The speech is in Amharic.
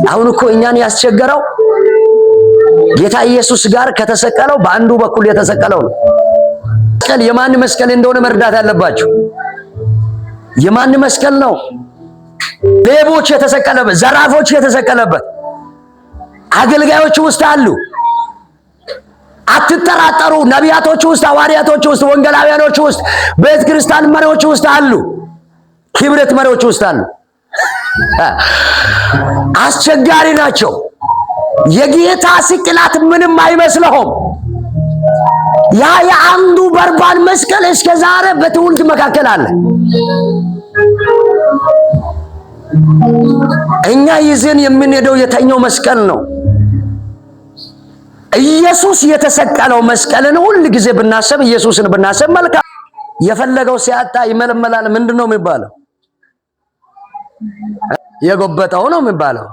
አሁን እኮ እኛን ያስቸገረው ጌታ ኢየሱስ ጋር ከተሰቀለው በአንዱ በኩል የተሰቀለው ነው። መስቀል የማን መስቀል እንደሆነ መርዳት ያለባችሁ። የማን መስቀል ነው? ሌቦች የተሰቀለበት፣ ዘራፎች የተሰቀለበት አገልጋዮች ውስጥ አሉ። አትጠራጠሩ። ነቢያቶች ውስጥ፣ ሐዋርያቶች ውስጥ፣ ወንጌላውያኖች ውስጥ፣ ቤተ ክርስቲያን መሪዎች ውስጥ አሉ። ክብረት መሪዎች ውስጥ አሉ። አስቸጋሪ ናቸው። የጌታ ስቅላት ምንም አይመስልህም። ያ የአንዱ በርባን መስቀል እስከ ዛሬ በትውልድ መካከል አለ። እኛ ይዘን የምንሄደው የተኛው መስቀል ነው። ኢየሱስ የተሰቀለው መስቀልን ሁል ጊዜ ብናስብ፣ ኢየሱስን ብናስብ መልካም። የፈለገው ሲያጣ ይመለመላል። ምንድነው የሚባለው? የጎበጠው ነው የሚባለው።